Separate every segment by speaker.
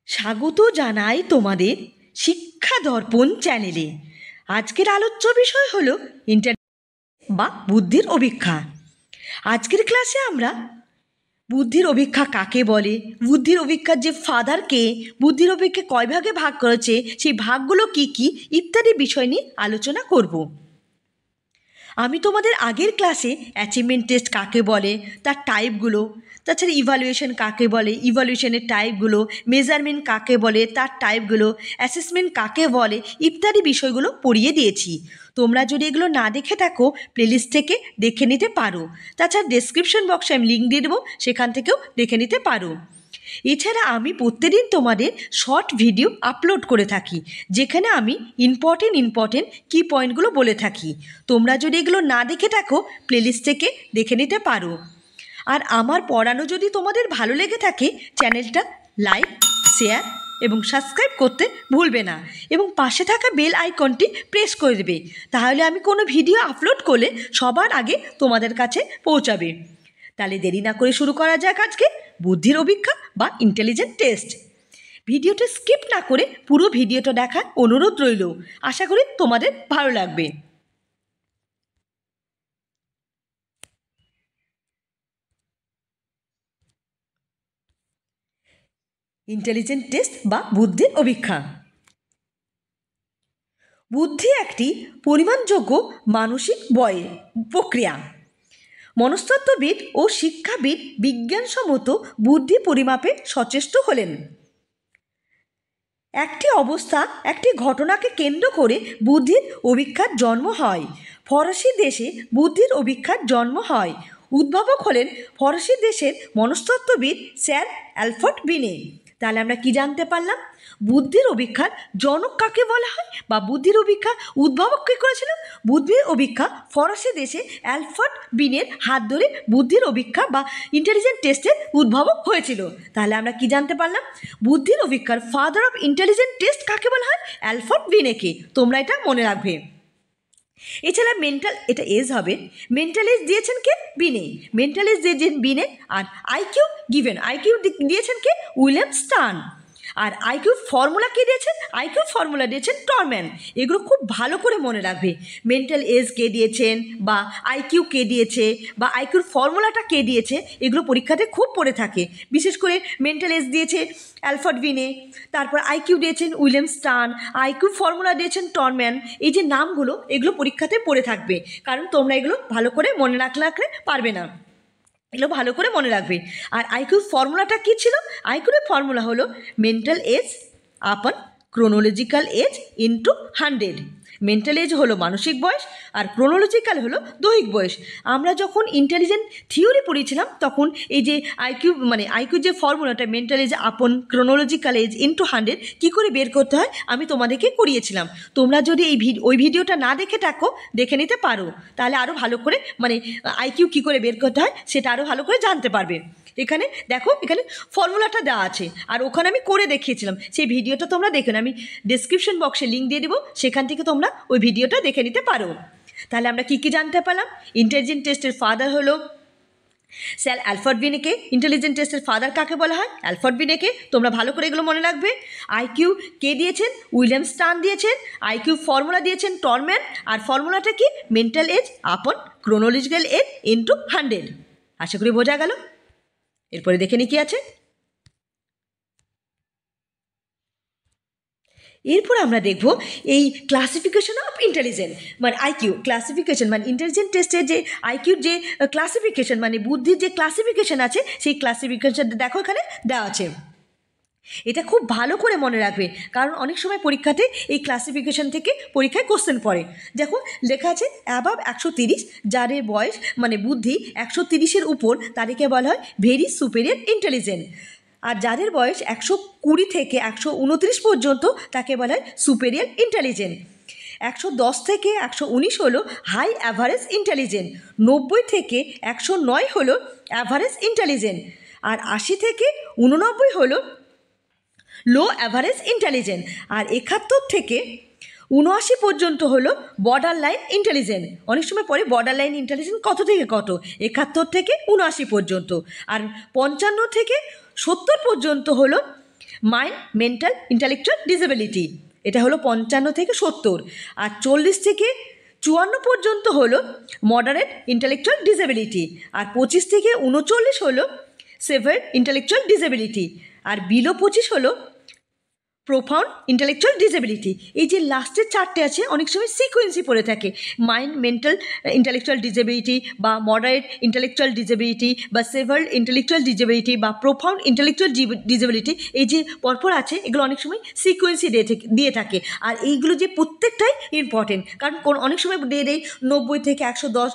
Speaker 1: স্বাগত জানাই তোমাদের শিক্ষা দর্পণ চ্যানেলে। আজকের আলোচ্য বিষয় হলো বা বুদ্ধির অভিক্ষা। আজকের ক্লাসে আমরা বুদ্ধির অভিক্ষা কাকে বলে, বুদ্ধির অভিক্ষার যে ফাদার কে, বুদ্ধির অভিক্ষা কয় ভাগে ভাগ করেছে, সেই ভাগগুলো কি কি ইত্যাদি বিষয় নিয়ে আলোচনা করব। আমি তোমাদের আগের ক্লাসে অ্যাচিভমেন্ট টেস্ট কাকে বলে, তার টাইপগুলো, তাছাড়া ইভ্যালুয়েশন কাকে বলে, ইভ্যালুয়েশনের টাইপগুলো, মেজারমেন্ট কাকে বলে, তার টাইপগুলো, অ্যাসেসমেন্ট কাকে বলে ইত্যাদি বিষয়গুলো পড়িয়ে দিয়েছি। তোমরা যদি এগুলো না দেখে থাকো প্লেলিস্ট থেকে দেখে নিতে পারো। তাছাড়া ডেসক্রিপশন বক্সে আমি লিঙ্ক দিয়ে দেবো, সেখান থেকেও দেখে নিতে পারো। এছাড়া আমি প্রত্যেকদিন তোমাদের শর্ট ভিডিও আপলোড করে থাকি, যেখানে আমি ইম্পর্টেন্ট কি পয়েন্টগুলো বলে থাকি। তোমরা যদি এগুলো না দেখে থাকো প্লেলিস্ট থেকে দেখে নিতে পারো। আর আমার পড়ানো যদি তোমাদের ভালো লেগে থাকে চ্যানেলটা লাইক, শেয়ার এবং সাবস্ক্রাইব করতে ভুলবে না, এবং পাশে থাকা বেল আইকনটি প্রেস করে দেবে। তাহলে আমি কোনো ভিডিও আপলোড করলে সবার আগে তোমাদের কাছে পৌঁছাবে। তাহলে দেরি না করে শুরু করা যাক আজকে বুদ্ধির অভিক্ষা বা ইন্টেলিজেন্ট টেস্ট। ভিডিওটা স্কিপ না করে পুরো ভিডিওটা দেখার অনুরোধ রইল। আশা করি তোমাদের ভালো লাগবে। ইন্টেলিজেন্ট টেস্ট বা বুদ্ধির অভিক্ষা। বুদ্ধি একটি পরিমাণযোগ্য মানসিক প্রক্রিয়া। মনস্তত্ত্ববিদ ও শিক্ষাবিদ বিজ্ঞানসম্মত বুদ্ধি পরিমাপে সচেষ্ট হলেন। একটি অবস্থা, একটি ঘটনাকে কেন্দ্র করে বুদ্ধির অভিক্ষার জন্ম হয়। ফরাসি দেশে বুদ্ধির অভিক্ষার জন্ম হয়। উদ্ভাবক হলেন ফরাসি দেশের মনস্তত্ত্ববিদ স্যার অ্যালফ্রেড বিনে। তাহলে আমরা কি জানতে পারলাম? বুদ্ধির অভিক্ষার জনক কাকে বলা হয় বা বুদ্ধির অভিক্ষা উদ্ভাবক কে করেছিল? বুদ্ধির অভিক্ষা ফরাসি দেশে অ্যালফ্রেড বিনের হাত ধরে বুদ্ধির অভিক্ষা বা ইন্টেলিজেন্ট টেস্টের উদ্ভাবক হয়েছিল। তাহলে আমরা কি জানতে পারলাম? বুদ্ধির অভিক্ষার ফাদার অফ ইন্টেলিজেন্ট টেস্ট কাকে বলা হয়? অ্যালফ্রেড বিনেকে। তোমরা এটা মনে রাখবে। এছাড়া এটা এজ হবে, মেন্টাল এজ দিয়েছেন কে? বিনে। মেন্টাল এজ দিয়েছেন বিনে। আর আইকিউ দিয়েছেন কে? William Stern. আর আইকিউর ফর্মুলা কে দিয়েছেন? আইকিউর ফর্মুলা দিয়েছেন টরম্যান। এগুলো খুব ভালো করে মনে রাখবে। মেন্টাল এজ কে দিয়েছেন বা আইকিউ কে দিয়েছে বা আইকিউর ফর্মুলাটা কে দিয়েছে, এগুলো পরীক্ষাতে খুব পড়ে থাকে। বিশেষ করে মেন্টাল এজ দিয়েছে অ্যালফ্রেড বিনে, তারপর আইকিউ দিয়েছেন উইলিয়াম স্টার্ন, আইকিউ ফর্মুলা দিয়েছেন টরম্যান। এই যে নামগুলো, এগুলো পরীক্ষাতে পড়ে থাকবে, কারণ তোমরা এগুলো ভালো করে মনে রাখলে পারবে না। এগুলো ভালো করে মনে রাখবে। আর আইকিউর ফর্মুলাটা কী ছিল? আইকিউর ফর্মুলা হলো mental age upon chronological age into 100। Mental age হলো মানসিক বয়স আর ক্রোনোলজিক্যাল হলো দৈহিক বয়স। আমরা যখন ইন্টেলিজেন্ট থিওরি পড়িয়েছিলাম তখন এই যে আইকিউ যে ফর্মুলাটা mental age upon chronological age into 100 কী করে বের করতে হয় আমি তোমাদেরকে করিয়েছিলাম। তোমরা যদি ওই ভিডিওটা না দেখে থাকো দেখে নিতে পারো, তাহলে আরও ভালো করে আইকিউ কী করে বের করতে হয় সেটা আরও ভালো করে জানতে পারবে। এখানে দেখো, এখানে ফর্মুলাটা দেওয়া আছে আর ওখানে আমি করে দেখিয়েছিলাম। সেই ভিডিওটা তোমরা দেখো না, আমি ডেসক্রিপশন বক্সে লিঙ্ক দিয়ে দেবো, সেখান থেকে তোমরা ওই ভিডিওটা দেখে নিতে পারো। তাহলে আমরা কী কী জানতে পারলাম? ইন্টেলিজেন্ট টেস্টের ফাদার হলো স্যার অ্যালফ্রেড বিনেকে। ইন্টেলিজেন্ট টেস্টের ফাদার কাকে বলা হয়? অ্যালফ্রেড বিনেকে। তোমরা ভালো করে এগুলো মনে রাখবে। আইকিউ কে দিয়েছেন? উইলিয়াম স্টার্ন দিয়েছেন। আইকিউ ফর্মুলা দিয়েছেন টরম্যান। আর ফর্মুলাটা কি? Mental age upon chronological age into 100। আশা করি বোঝা গেল। এরপরে দেখে নি কি আছে। এরপর আমরা দেখব এই classification of intelligence, IQ classification, intelligent টেস্টের যে আইকিউর যে ক্লাসিফিকেশন, বুদ্ধির যে ক্লাসিফিকেশন আছে, সেই ক্লাসিফিকেশনটা দেখো এখানে দেওয়া আছে। এটা খুব ভালো করে মনে রাখবে, কারণ অনেক সময় পরীক্ষাতে এই ক্লাসিফিকেশন থেকে পরীক্ষায় কোশ্চেন পড়ে। দেখো লেখা আছে অ্যাবাভ 130, যাদের বয়স বুদ্ধি 130-এর উপর তাদেরকে বলা হয় ভেরি সুপেরিয়র ইন্টেলিজেন্ট। আর যাদের বয়স 120 থেকে 129 পর্যন্ত তাকে বলা হয় সুপেরিয়র ইন্টেলিজেন্ট। 110 থেকে 119 হলো হাই অ্যাভারেজ ইন্টেলিজেন্ট। 90 থেকে 109 হলো অ্যাভারেজ ইন্টেলিজেন্ট। আর 80 থেকে 89 হলো লো অ্যাভারেজ ইন্টেলিজেন্ট। আর 71 থেকে 79 পর্যন্ত হলো বর্ডার লাইন ইন্টেলিজেন্ট। অনেক সময় পরে বর্ডার লাইন ইন্টেলিজেন্ট কত থেকে কত? 71 থেকে 79 পর্যন্ত। আর 55 থেকে 70 পর্যন্ত হলো মাইন্ড মেন্টাল ইন্টালেকচুয়াল ডিসেবিলিটি, এটা হলো 55 থেকে 70, আর 40 থেকে 54 পর্যন্ত হলো মডারেট ইন্টালেকচুয়াল ডিসেবিলিটি, আর 25 থেকে 39 হলো সেভিয়ার ইন্টালেকচুয়াল ডিসেবিলিটি, আর বিলো 25 হলো প্রোফাউন্ড ইন্টালেকচুয়াল ডিসেবিলিটি। এই যে লাস্টের চারটে আছে অনেক সময় সিকোয়েন্সই পড়ে থাকে, মাইন্ড মেন্টাল ইন্টালেকচুয়াল ডিসেবিলিটি বা মডারেট ইন্টালেকচুয়াল ডিসেবিলিটি বা সেভিয়ার ইন্টালেকচুয়াল ডিসেবিলিটি বা প্রোফাউন্ড ইন্টালেকচুয়াল ডিসেবিলিটি, এই যে পরপর আছে এগুলো অনেক সময় সিকোয়েন্সই দিয়ে থাকে। আর এইগুলো যে প্রত্যেকটাই ইম্পর্টেন্ট, কারণ অনেক সময় দিয়ে দেয় 90 থেকে 110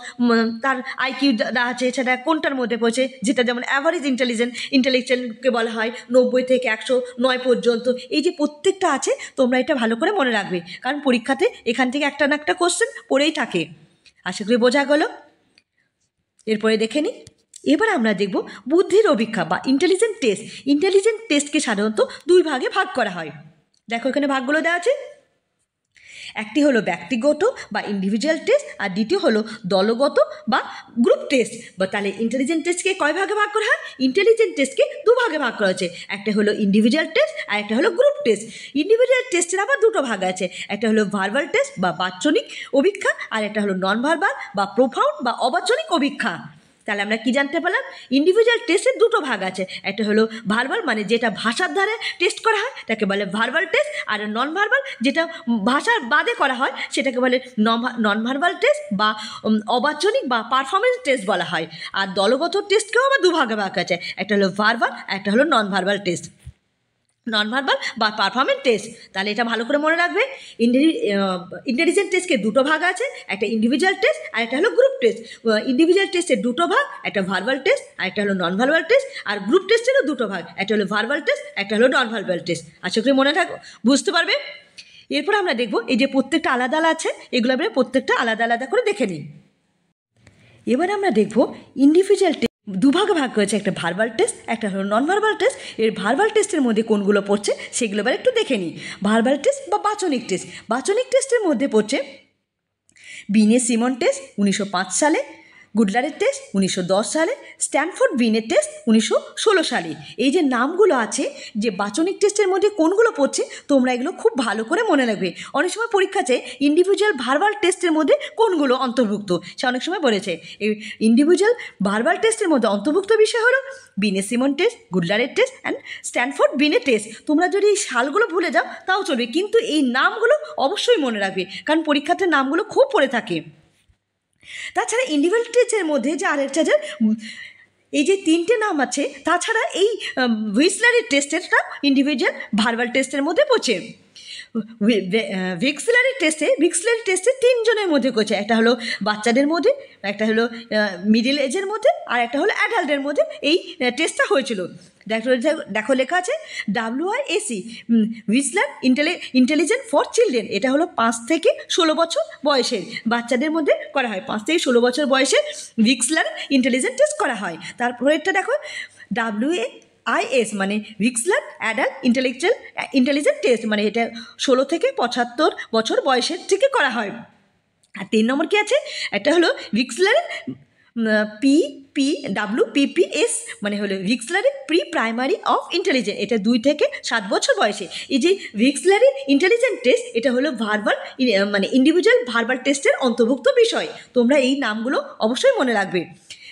Speaker 1: তার আইকিউ আছে, সেটা কোনটার মধ্যে পড়ছে, যেটা যেমন অ্যাভারেজ ইন্টেলেকচুয়ালকে বলা হয় 90 থেকে 109 পর্যন্ত। এই যে প্রত্যেকটা আছে তোমরা এটা ভালো করে মনে রাখবে, কারণ পরীক্ষাতে এখান থেকে একটা না একটা কোশ্চেন পড়েই থাকে। আশা করি বোঝা গেল। এরপরে দেখে নিই, এবার আমরা দেখব বুদ্ধির অভিক্ষা বা ইন্টেলিজেন্ট টেস্ট। ইন্টেলিজেন্ট টেস্টকে সাধারণত দুই ভাগে ভাগ করা হয়। দেখো এখানে ভাগগুলো দেওয়া আছে। একটি হলো ব্যক্তিগত বা ইন্ডিভিজুয়াল টেস্ট, আর দ্বিতীয় হলো দলগত বা গ্রুপ টেস্ট। বা তাহলে ইন্টেলিজেন্ট টেস্টকে কয় ভাগে ভাগ করা হয়? ইন্টেলিজেন্ট টেস্টকে দু ভাগে ভাগ করা হয়েছে, একটা হলো ইন্ডিভিজুয়াল টেস্ট আর একটা হলো গ্রুপ টেস্ট। ইন্ডিভিজুয়াল টেস্টের আবার দুটো ভাগ আছে, একটা হলো ভার্বাল টেস্ট বা বাচনিক অভিক্ষা, আর একটা হলো নন ভার্বাল বা প্রোফাউন্ড বা অবাচনিক অভিক্ষা। তাহলে আমরা কি জানতে পারলাম? ইন্ডিভিজুয়াল টেস্টের দুটো ভাগ আছে, একটা হলো ভার্বাল মানে যেটা ভাষার ধারে টেস্ট করা হয় তাকে বলে ভার্বাল টেস্ট, আর নন ভার্বাল যেটা ভাষার বাদে করা হয় সেটাকে বলে নন ভার্বাল টেস্ট বা অবাচনিক বা পারফরমেন্স টেস্ট বলা হয়। আর দলগত টেস্টকেও আবার দু ভাগে ভাগ আছে, একটা হলো ভার্বাল, একটা হলো নন ভার্বাল টেস্ট, নন ভার্বাল বা পারফরমেন্স টেস্ট। তাহলে এটা ভালো করে মনে রাখবে। ইন্টেলিজেন্ট টেস্টকে দুটো ভাগ আছে, একটা ইন্ডিভিজুয়াল টেস্ট আর একটা হলো গ্রুপ টেস্ট। ইন্ডিভিজুয়াল টেস্টের দুটো ভাগ, একটা ভার্বাল টেস্ট আর একটা হলো নন ভার্বাল টেস্ট, আর গ্রুপ টেস্টেরও দুটো ভাগ, একটা হলো ভার্বাল টেস্ট একটা হলো নন ভার্বাল টেস্ট। আশা করি মনে থাকো, বুঝতে পারবে। এরপর আমরা দেখব এই যে প্রত্যেকটা আলাদা আলাদা আছে, এগুলো আমরা প্রত্যেকটা আলাদা আলাদা করে দেখে নিই। এবার আমরা দেখব ইন্ডিভিজুয়াল টেস্ট দুভাগে ভাগ করেছে, একটা ভার্বাল টেস্ট একটা হলো নন ভার্বাল টেস্ট। এর ভার্বাল টেস্টের মধ্যে কোনগুলো পড়ছে সেগুলো এবার একটু দেখে নিই। ভার্বাল টেস্ট বা বাচনিক টেস্ট, বাচনিক টেস্টের মধ্যে পড়ছে বিনে সিমন টেস্ট 1905 সালে, গুডলারের টেস্ট 1910 সালে, স্ট্যানফোর্ড বিনের টেস্ট 1916 সালে। এই যে নামগুলো আছে যে বাচনিক টেস্টের মধ্যে কোনগুলো পড়ছে তোমরা এগুলো খুব ভালো করে মনে রাখবে। অনেক সময় পরীক্ষাতে ইন্ডিভিজুয়াল ভার্বাল টেস্টের মধ্যে কোনগুলো অন্তর্ভুক্ত সে অনেক সময় বলেছে। এই ইন্ডিভিজুয়াল ভার্বাল টেস্টের মধ্যে অন্তর্ভুক্ত বিষয় হলো বিনে সিমন টেস্ট, গুডলারের টেস্ট অ্যান্ড স্ট্যানফোর্ড বিনের টেস্ট। তোমরা যদি এই সালগুলো ভুলে যাও তাও চলবে, কিন্তু এই নামগুলো অবশ্যই মনে রাখবে, কারণ পরীক্ষাতে নামগুলো খুব পড়ে থাকে। তাছাড়া ইন্ডিভিজুয়াল টেস্টের মধ্যে যে আরেকটা যে এই যে তিনটে নাম আছে, তাছাড়া এই ভিক্সলারি টেস্টেরটা ইন্ডিভিজুয়াল ভার্বাল টেস্টের মধ্যে পড়ছে। ভিক্সলারি টেস্টে তিনজনের মধ্যে করছে, একটা হলো বাচ্চাদের মধ্যে, একটা হলো মিডিল এজের মধ্যে, আর একটা হলো অ্যাডাল্টের মধ্যে এই টেস্টটা হয়েছিল। দেখো লেখা আছে WIAC ভিক্সলার ইন্টেলিজেন্ট ফর চিলড্রেন। এটা হলো 5 থেকে 16 বছর বয়সের বাচ্চাদের মধ্যে করা হয়, 5 থেকে 16 বছর বয়সে ভিক্সলার ইন্টেলিজেন্ট টেস্ট করা হয়। তারপরেরটা দেখো WAIS মানে ভিক্সলার অ্যাডাল্ট ইন্টেলিজেন্ট টেস্ট, মানে এটা 16 থেকে 75 বছর বয়সের থেকে করা হয়। আর 3 নম্বর কি আছে, একটা হলো ভিক্সলার PPWPPS মানে হলো ভিক্সলারি প্রি প্রাইমারি অফ ইন্টেলিজেন্স, এটা 2 থেকে 7 বছর বয়সে। এই যে ভিক্সলারি ইন্টেলিজেন্ট টেস্ট এটা হলো ভার্বাল মানে ইন্ডিভিজুয়াল ভার্বাল টেস্টের অন্তর্ভুক্ত বিষয়। তোমরা এই নামগুলো অবশ্যই মনে রাখবে।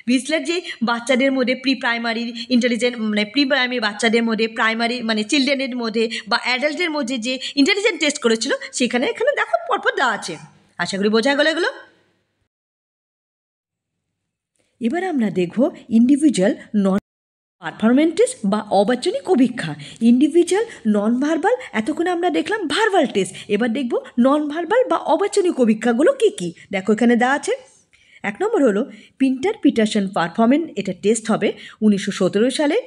Speaker 1: ভিক্সলার যে বাচ্চাদের মধ্যে প্রি প্রাইমারি ইন্টেলিজেন্ট মানে প্রি প্রাইমারি বাচ্চাদের মধ্যে, প্রাইমারি মানে চিলড্রেনের মধ্যে বা অ্যাডাল্টের মধ্যে যে ইন্টেলিজেন্ট টেস্ট করেছিল সেখানে এখানে দেখো পরপর দেওয়া আছে। আশা করি বোঝা গেল এগুলো। এবার আমরা দেখব ইন্ডিভিজুয়াল নন পারফরমেন্স টেস্ট বা অবাচনিক অভিক্ষা। ইন্ডিভিজুয়াল নন ভার্বাল, এতক্ষণ আমরা দেখলাম ভার্বাল টেস্ট, এবার দেখব নন ভার্বাল বা অবাচনিক অভিক্ষাগুলো কী কী। দেখো এখানে দেওয়া আছে। 1 নম্বর হলো পিন্টার পিটারসন পারফরমেন্স, এটা টেস্ট হবে 1917 সালে।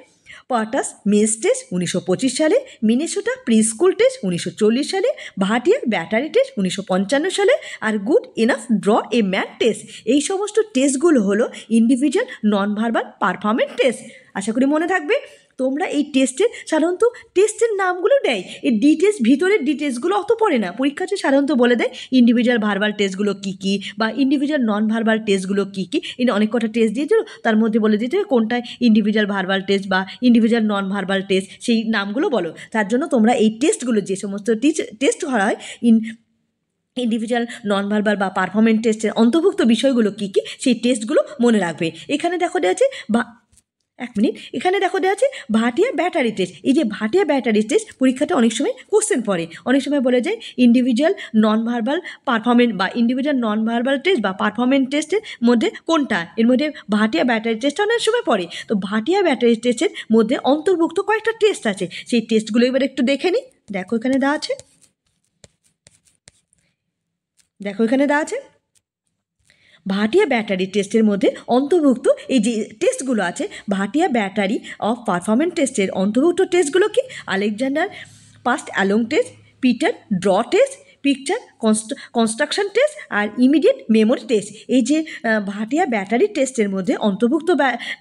Speaker 1: পার্টাস মেস টেস্ট 1925 সালে, মিনেসোটা প্রি স্কুল টেস্ট 1940 সালে, ভাটিয়া ব্যাটারি টেস্ট 1955 সালে, আর Goodenough draw a man test. এই সমস্ত টেস্টগুলো হলো individual non verbal performance test. আশা করি মনে থাকবে। তোমরা এই টেস্টের সাধারণত টেস্টের নামগুলো দেয়, এই ডিটেলস ভিতরের ডিটেলসগুলো অত পড়ে না। পরীক্ষাতে সাধারণত বলে দেয় ইন্ডিভিজুয়াল ভার্বাল টেস্টগুলো কী কী বা ইন্ডিভিজুয়াল নন ভার্বাল টেস্টগুলো কী কী। এই অনেক কটা টেস্ট দিয়েছিল, তার মধ্যে বলে দিতে হবে কোনটায় ইন্ডিভিজুয়াল ভার্বাল টেস্ট বা ইন্ডিভিজুয়াল নন ভার্বাল টেস্ট, সেই নামগুলো বলো। তার জন্য তোমরা এই টেস্টগুলো, যে সমস্ত টেস্ট করা হয় ইন্ডিভিজুয়াল নন ভার্বাল বা পারফরমেন্স টেস্টের অন্তর্ভুক্ত বিষয়গুলো কী কী, সেই টেস্টগুলো মনে রাখবে। এখানে দেখো দেওয়া আছে এখানে দেখো দেওয়া আছে ভাটিয়া ব্যাটারি টেস্ট। এই যে ভাটিয়া ব্যাটারি টেস্ট পরীক্ষাতে অনেক সময় কোশ্চেন পড়ে, অনেক সময় বলে যায় ইন্ডিভিজুয়াল নন ভার্বাল পারফরমেন্স বা ইন্ডিভিজুয়াল নন ভার্বাল টেস্ট বা পারফরমেন্স টেস্টের মধ্যে কোনটা। এর মধ্যে ভাটিয়া ব্যাটারি টেস্ট অনেক সময় পড়ে। তো ভাটিয়া ব্যাটারি টেস্টের মধ্যে অন্তর্ভুক্ত কয়েকটা টেস্ট আছে, সেই টেস্টগুলো এবার একটু দেখে নিই। দেখো এখানে দেওয়া আছে, ভাটিয়া ব্যাটারি টেস্টের মধ্যে অন্তর্ভুক্ত এই যে টেস্টগুলো আছে, ভাটিয়া ব্যাটারি অফ পারফরমেন্স টেস্টের অন্তর্ভুক্ত টেস্টগুলো কি? Alexander pass along test, Peter draw test, picture construction test আর ইমিডিয়েট মেমোরি টেস্ট। এই যে ভাটিয়া ব্যাটারি টেস্টের মধ্যে অন্তর্ভুক্ত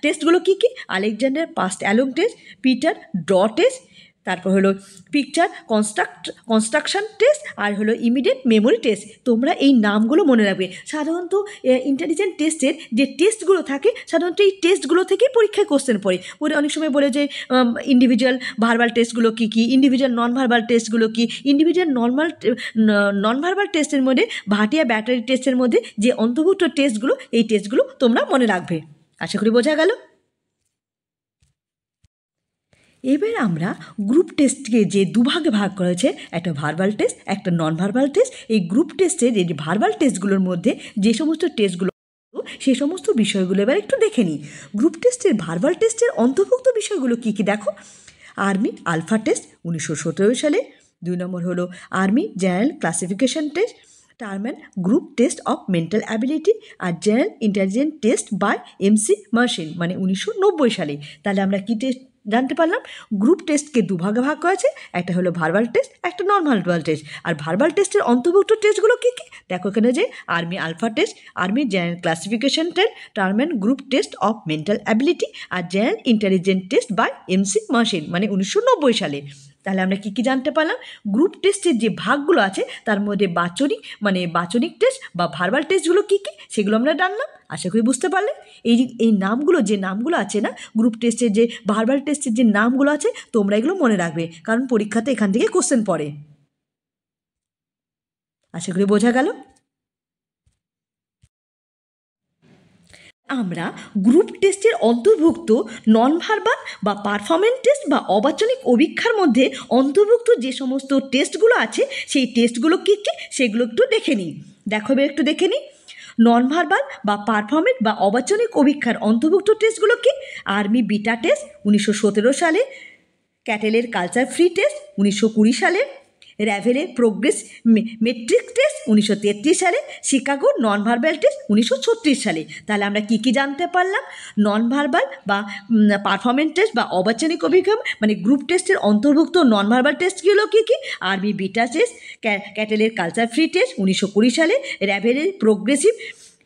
Speaker 1: টেস্টগুলো কী কী? Alexander pass along test, Peter draw test, তারপর হলো পিকচার কনস্ট্রাকশন টেস্ট আর হলো ইমিডিয়েট মেমোরি টেস্ট। তোমরা এই নামগুলো মনে রাখবে। সাধারণত ইন্টেলিজেন্ট টেস্টের যে টেস্টগুলো থাকে সাধারণত এই টেস্টগুলো থেকেই পরীক্ষায় কোশ্চেন পড়ে। অনেক সময় বলে যে ইন্ডিভিজুয়াল ভার্বাল টেস্টগুলো কী কী, ইন্ডিভিজুয়াল নন ভার্বাল টেস্টগুলো কী। ইন্ডিভিজুয়াল নন ভার্বাল টেস্টের মধ্যে ভাটিয়া ব্যাটারি টেস্টের মধ্যে যে অন্তর্ভুক্ত টেস্টগুলো, এই টেস্টগুলো তোমরা মনে রাখবে। আশা করি বোঝা গেল। এবার আমরা গ্রুপ টেস্টকে যে দুভাগে ভাগ করা হয়েছে, একটা ভার্বাল টেস্ট, একটা নন ভার্বাল টেস্ট। এই গ্রুপ টেস্টের এই যে ভার্বাল টেস্টগুলোর মধ্যে যে সমস্ত টেস্টগুলো, সেই সমস্ত বিষয়গুলো এবার একটু দেখে নিই। গ্রুপ টেস্টের ভার্বাল টেস্টের অন্তর্ভুক্ত বিষয়গুলো কী কী দেখো। আর্মি আলফা টেস্ট 1917 সালে। 2 নম্বর হলো army general classification test, Terman group test of mental ability আর general intelligence test by MC মার্শিন, মানে 1990 সালে। তাহলে আমরা কী টেস্ট জানতে পারলাম? গ্রুপ টেস্টকে দুভাগে ভাগ করেছে, একটা হলো ভার্বাল টেস্ট, একটা নন ভার্বাল টেস্ট। আর ভার্বাল টেস্টের অন্তর্ভুক্ত টেস্টগুলো কী কী দেখো এখানে, যে army alpha test, army general classification test, Terman group test of mental ability আর general intelligence test by MC মার্শিন, মানে 1990 সালে। তাহলে আমরা কী কী জানতে পারলাম? গ্রুপ টেস্টের যে ভাগগুলো আছে তার মধ্যে বাচনিক টেস্ট বা ভার্বাল টেস্টগুলো কী কী, সেগুলো আমরা জানলাম। আশা করি বুঝতে পারলে। এই নামগুলো, যে নামগুলো আছে না গ্রুপ টেস্টের, যে ভার্বাল টেস্টের যে নামগুলো আছে, তোমরা এগুলো মনে রাখবে, কারণ পরীক্ষাতে এখান থেকে কোশ্চেন পড়ে। আশা করি বোঝা গেল। আমরা গ্রুপ টেস্টের অন্তর্ভুক্ত নন ভার্বাল বা পারফরমেন্স টেস্ট বা অবাচনিক অভিক্ষার মধ্যে অন্তর্ভুক্ত যে সমস্ত টেস্টগুলো আছে, সেই টেস্টগুলো কী কী সেগুলো একটু দেখে নিই। দেখো এবার একটু দেখে নিই। নন ভার্বাল বা পারফরমেন্স বা অবাচনিক অভিক্ষার অন্তর্ভুক্ত টেস্টগুলো কি? আর্মি বিটা টেস্ট 1917 সালে, ক্যাটেলের কালচার ফ্রি টেস্ট 1920 সালে, র্যাভেলের প্রোগ্রেস মেট্রিক টেস্ট 1933 সালে, শিকাগো নন ভার্বাল টেস্ট 1936 সালে। তাহলে আমরা কী কী জানতে পারলাম? নন ভার্বাল বা পারফরমেন্স টেস্ট বা অবাচনিক অভিজ্ঞতা, মানে গ্রুপ টেস্টের অন্তর্ভুক্ত নন ভার্বাল টেস্টগুলো কী কী? আর্মি বিটা টেস্ট, ক্যাটেলের কালচার ফ্রি টেস্ট 1920 সালে, র্যাভেলের প্রোগ্রেসিভ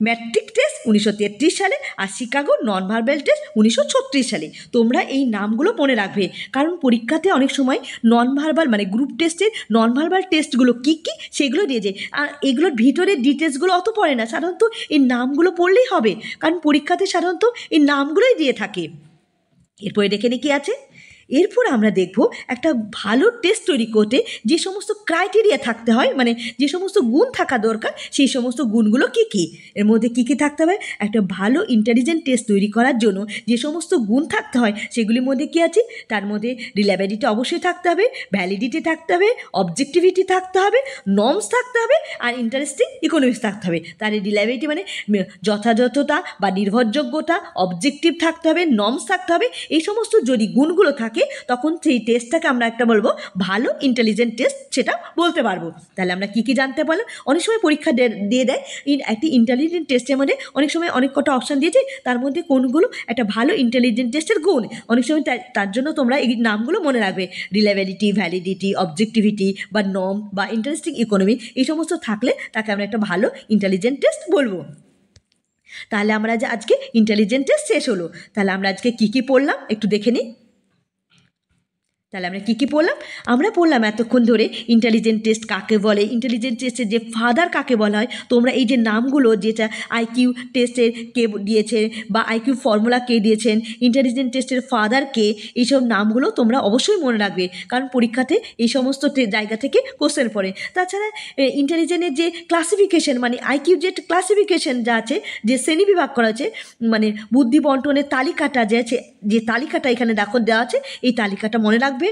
Speaker 1: ম্যাট্রিক টেস্ট 1933 সালে আর শিকাগো নন ভার্বাল টেস্ট 1936 সালে। তোমরা এই নামগুলো মনে রাখবে, কারণ পরীক্ষাতে অনেক সময় নন ভার্বাল মানে গ্রুপ টেস্টের নন ভার্বাল টেস্টগুলো কী কী সেগুলো দিয়ে যায়, আর এগুলোর ভিতরের ডিটেলসগুলো অত পড়ে না। সাধারণত এই নামগুলো পড়লেই হবে, কারণ পরীক্ষাতে সাধারণত এই নামগুলোই দিয়ে থাকে। এরপরে দেখে নিই কী আছে। এরপর আমরা দেখব একটা ভালো টেস্ট তৈরি করতে যে সমস্ত ক্রাইটেরিয়া থাকতে হয়, মানে যে সমস্ত গুণ থাকা দরকার, সেই সমস্ত গুণগুলো কী কী। এর মধ্যে কী কী থাকতে হবে? একটা ভালো ইন্টেলিজেন্ট টেস্ট তৈরি করার জন্য যে সমস্ত গুণ থাকতে হয় সেগুলির মধ্যে কী আছে? তার মধ্যে রিলায়েবিলিটি অবশ্যই থাকতে হবে, ভ্যালিডিটি থাকতে হবে, অবজেক্টিভিটি থাকতে হবে, নর্মস থাকতে হবে আর ইন্টারেস্টিং ইকোনমিক্স থাকতে হবে। তাহলে রিলায়েবিলিটি মানে যথাযথতা বা নির্ভরযোগ্যতা, অবজেক্টিভ থাকতে হবে, নর্মস থাকতে হবে। এই সমস্ত যদি গুণগুলো থাকে তখন সেই টেস্টটাকে আমরা একটা বলবো ভালো ইন্টেলিজেন্ট টেস্ট, সেটা বলতে পারবো। তাহলে আমরা কী কী জানতে পারলাম? অনেক সময় পরীক্ষা দিয়ে দেয় একটি ইন্টেলিজেন্ট টেস্টের মধ্যে অনেক সময় অনেক কটা অপশান দিয়েছে, তার মধ্যে কোনগুলো একটা ভালো ইন্টেলিজেন্ট টেস্টের গুণ। অনেক সময় তার জন্য তোমরা এই নামগুলো মনে রাখবে, রিলায়েবিলিটি, ভ্যালিডিটি, অবজেক্টিভিটি বা নর্ম বা ইন্টারেস্টিং ইকোনমি, এই সমস্ত থাকলে তাকে আমরা একটা ভালো ইন্টেলিজেন্ট টেস্ট বলবো। তাহলে আমরা যে আজকে ইন্টেলিজেন্ট টেস্ট শেষ হলো। তাহলে আমরা আজকে কী কী পড়লাম একটু দেখে নিই। তাহলে আমরা কী কী পড়লাম? আমরা পড়লাম এতক্ষণ ধরে ইন্টেলিজেন্ট টেস্ট কাকে বলে, ইন্টেলিজেন্ট টেস্টের যে ফাদার কাকে বলা হয়। তোমরা এই যে নামগুলো, যেটা আইকিউ টেস্টের কে দিয়েছে বা আইকিউ ফর্মুলা কে দিয়েছেন, ইন্টেলিজেন্ট টেস্টের ফাদার কে, এইসব নামগুলো তোমরা অবশ্যই মনে রাখবে, কারণ পরীক্ষাতে এই সমস্ত জায়গা থেকে কোশ্চেন পড়ে। তাছাড়া ইন্টেলিজেন্টের যে ক্লাসিফিকেশন, মানে আইকিউ যে ক্লাসিফিকেশন যা আছে, যে শ্রেণীবিভাগ করা আছে, মানে বুদ্ধি বন্টনের তালিকাটা যে আছে, যে তালিকাটা এখানে দেখো দেওয়া আছে, এই তালিকাটা মনে রাখবে।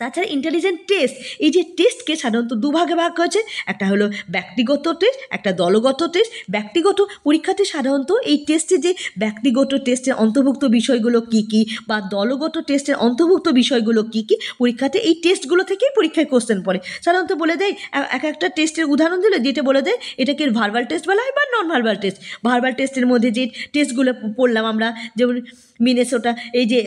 Speaker 1: তাছাড়া ইন্টেলিজেন্ট টেস্ট, এই যে টেস্টকে সাধারণত দুভাগে ভাগ হয়েছে, একটা হলো ব্যক্তিগত টেস্ট, একটা দলগত টেস্ট। ব্যক্তিগত পরীক্ষাতে সাধারণত এই টেস্টে যে ব্যক্তিগত টেস্টের অন্তর্ভুক্ত বিষয়গুলো কী কী বা দলগত টেস্টের অন্তর্ভুক্ত বিষয়গুলো কী কী, পরীক্ষাতে এই টেস্টগুলো থেকেই পরীক্ষায় কোশ্চেন পড়ে। সাধারণত বলে দেয়, এক একটা টেস্টের উদাহরণ দিলে যেটা বলে দেয় এটাকে ভার্বাল টেস্ট বলা হয় বা নন ভার্বাল টেস্ট। ভার্বাল টেস্টের মধ্যে যে টেস্টগুলো পড়লাম আমরা, যেমন মিনেসোটা, এই যে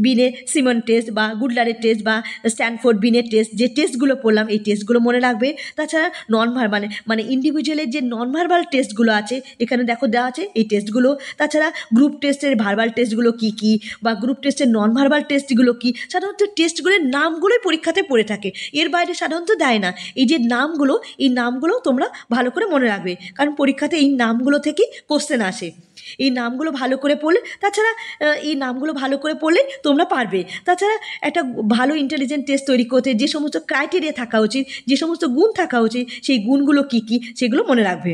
Speaker 1: বিনে সিমন টেস্ট বা গুডলারের টেস্ট বা স্ট্যানফোর্ড বিনের টেস্ট, যে টেস্টগুলো পড়লাম এই টেস্টগুলো মনে রাখবে। তাছাড়া নন ভার্বাল মানে ইন্ডিভিজুয়ালের যে নন ভার্বাল টেস্টগুলো আছে এখানে দেখো দেওয়া আছে এই টেস্টগুলো। তাছাড়া গ্রুপ টেস্টের ভার্বাল টেস্টগুলো কী কী বা গ্রুপ টেস্টের নন ভার্বাল টেস্টগুলো কী, সাধারণত টেস্টগুলোর নামগুলোই পরীক্ষাতে পড়ে থাকে, এর বাইরে সাধারণত দেয় না। এই যে নামগুলো, এই নামগুলো তোমরা ভালো করে মনে রাখবে, কারণ পরীক্ষাতে এই নামগুলো থেকেই কোশ্চেন আসে। এই নামগুলো ভালো করে পড়লে, তাছাড়া এই নামগুলো ভালো করে পড়লে তোমরা পারবে। তাছাড়া একটা ভালো ইন্টেলিজেন্ট টেস্ট তৈরি করতে যে সমস্ত ক্রাইটেরিয়া থাকা উচিত, যে সমস্ত গুণ থাকা উচিত, সেই গুণগুলো কী কী সেগুলো মনে রাখবে।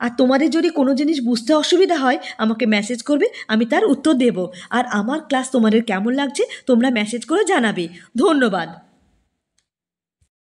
Speaker 1: আর তোমাদের যদি কোনো জিনিস বুঝতে অসুবিধা হয় আমাকে মেসেজ করবে, আমি তার উত্তর দেব। আর আমার ক্লাস তোমাদের কেমন লাগছে তোমরা মেসেজ করে জানাবে। ধন্যবাদ।